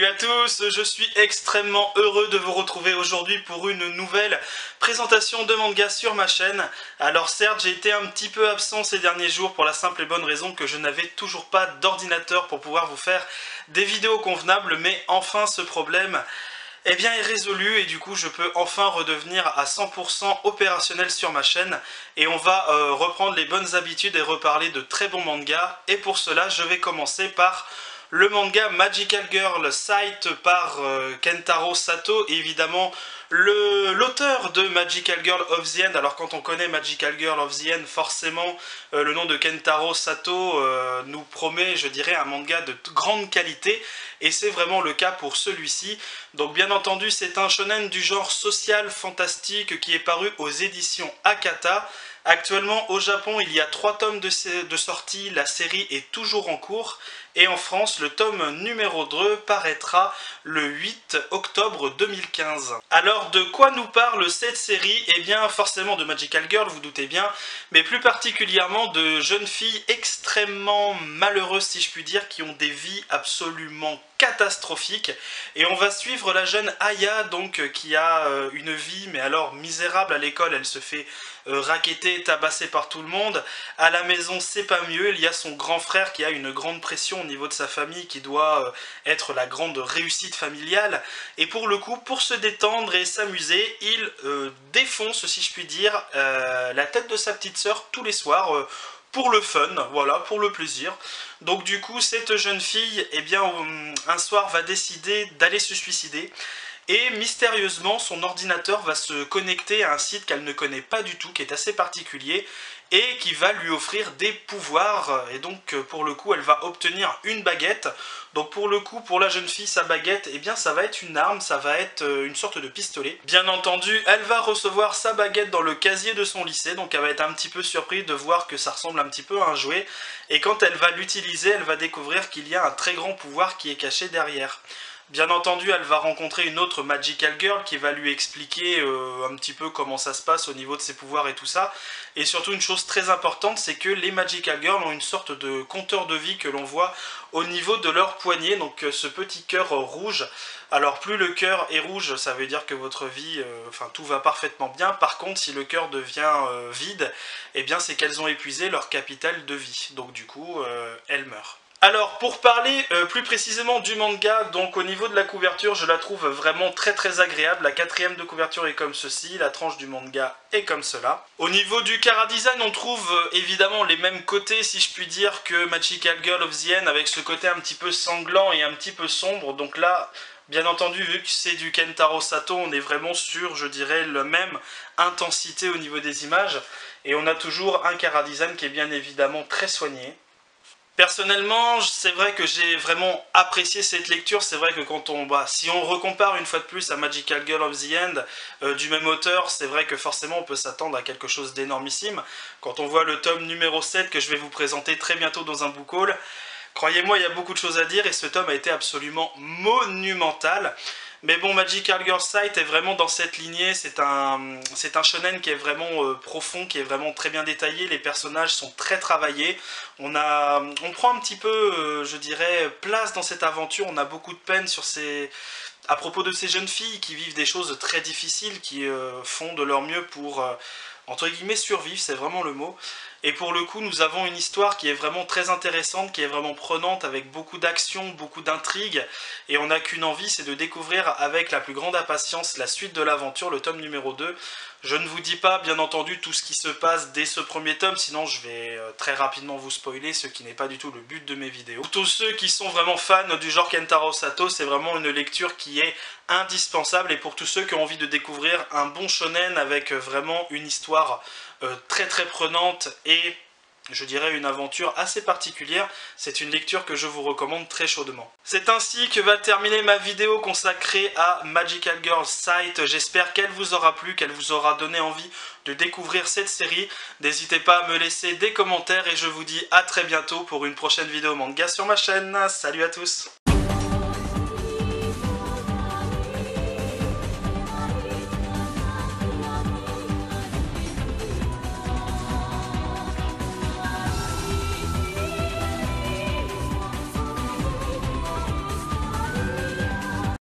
Salut à tous, je suis extrêmement heureux de vous retrouver aujourd'hui pour une nouvelle présentation de manga sur ma chaîne. Alors certes, j'ai été un petit peu absent ces derniers jours pour la simple et bonne raison que je n'avais toujours pas d'ordinateur pour pouvoir vous faire des vidéos convenables, mais enfin ce problème est résolu et du coup je peux enfin redevenir à 100% opérationnel sur ma chaîne et on va reprendre les bonnes habitudes et reparler de très bons mangas. Et pour cela, je vais commencer par le manga Magical Girl Sight par Kentaro Sato, et évidemment l'auteur de Magical Girl of the End. Alors quand on connaît Magical Girl of the End, forcément le nom de Kentaro Sato nous promet, je dirais, un manga de grande qualité, et c'est vraiment le cas pour celui-ci. Donc bien entendu, c'est un shonen du genre social fantastique qui est paru aux éditions Akata. Actuellement au Japon, il y a 3 tomes de sortie, la série est toujours en cours, et en France, le tome numéro 2 paraîtra le 8 octobre 2015. Alors de quoi nous parle cette série? Eh bien forcément de Magical Girl, vous doutez bien, mais plus particulièrement de jeunes filles extrêmement malheureuses, si je puis dire, qui ont des vies absolument catastrophique. Et on va suivre la jeune Aya, donc qui a une vie mais alors misérable. À l'école, elle se fait racketter, tabasser par tout le monde. À la maison, c'est pas mieux. Il y a son grand frère qui a une grande pression au niveau de sa famille, qui doit être la grande réussite familiale. Et pour le coup, pour se détendre et s'amuser, il défonce, si je puis dire, la tête de sa petite sœur tous les soirs, pour le fun, voilà, pour le plaisir. Donc du coup, cette jeune fille, eh bien, un soir va décider d'aller se suicider. Et mystérieusement, son ordinateur va se connecter à un site qu'elle ne connaît pas du tout, qui est assez particulier, et qui va lui offrir des pouvoirs. Et donc pour le coup, elle va obtenir une baguette. Donc pour le coup, pour la jeune fille, sa baguette, eh bien ça va être une arme, ça va être une sorte de pistolet. Bien entendu, elle va recevoir sa baguette dans le casier de son lycée, donc elle va être un petit peu surprise de voir que ça ressemble un petit peu à un jouet. Et quand elle va l'utiliser, elle va découvrir qu'il y a un très grand pouvoir qui est caché derrière. Bien entendu, elle va rencontrer une autre Magical Girl qui va lui expliquer un petit peu comment ça se passe au niveau de ses pouvoirs et tout ça. Et surtout, une chose très importante, c'est que les Magical Girls ont une sorte de compteur de vie que l'on voit au niveau de leur poignet, donc ce petit cœur rouge. Alors plus le cœur est rouge, ça veut dire que votre vie, tout va parfaitement bien. Par contre, si le cœur devient vide, eh bien c'est qu'elles ont épuisé leur capital de vie. Donc du coup, elles meurent. Alors pour parler plus précisément du manga, donc au niveau de la couverture, je la trouve vraiment très agréable. La 4e de couverture est comme ceci, la tranche du manga est comme cela. Au niveau du chara-design, on trouve évidemment les mêmes côtés, si je puis dire, que Magical Girl of the End, avec ce côté un petit peu sanglant et un petit peu sombre. Donc là, bien entendu, vu que c'est du Kentaro Sato, on est vraiment sur, je dirais, la même intensité au niveau des images. Et on a toujours un chara-design qui est bien évidemment très soigné. Personnellement, c'est vrai que j'ai vraiment apprécié cette lecture. C'est vrai que quand si on recompare une fois de plus à Magical Girl of the End du même auteur, c'est vrai que forcément on peut s'attendre à quelque chose d'énormissime. Quand on voit le tome numéro 7 que je vais vous présenter très bientôt dans un book haul, croyez-moi, il y a beaucoup de choses à dire et ce tome a été absolument monumental. Mais bon, Magical Girl Sight est vraiment dans cette lignée, c'est un shonen qui est vraiment profond, qui est vraiment très bien détaillé, les personnages sont très travaillés, on prend un petit peu, je dirais, place dans cette aventure, on a beaucoup de peine à propos de ces jeunes filles qui vivent des choses très difficiles, qui font de leur mieux pour, entre guillemets, survivre, c'est vraiment le mot. Et pour le coup, nous avons une histoire qui est vraiment très intéressante, qui est vraiment prenante, avec beaucoup d'action, beaucoup d'intrigue. Et on n'a qu'une envie, c'est de découvrir avec la plus grande impatience la suite de l'aventure, le tome numéro 2. Je ne vous dis pas, bien entendu, tout ce qui se passe dès ce premier tome, sinon je vais très rapidement vous spoiler, ce qui n'est pas du tout le but de mes vidéos. Pour tous ceux qui sont vraiment fans du genre Kentaro Sato, c'est vraiment une lecture qui est indispensable. Et pour tous ceux qui ont envie de découvrir un bon shonen avec vraiment une histoire très prenante et je dirais une aventure assez particulière, c'est une lecture que je vous recommande très chaudement. C'est ainsi que va terminer ma vidéo consacrée à Magical Girl Sight. J'espère qu'elle vous aura plu, qu'elle vous aura donné envie de découvrir cette série. N'hésitez pas à me laisser des commentaires et je vous dis à très bientôt pour une prochaine vidéo manga sur ma chaîne. Salut à tous!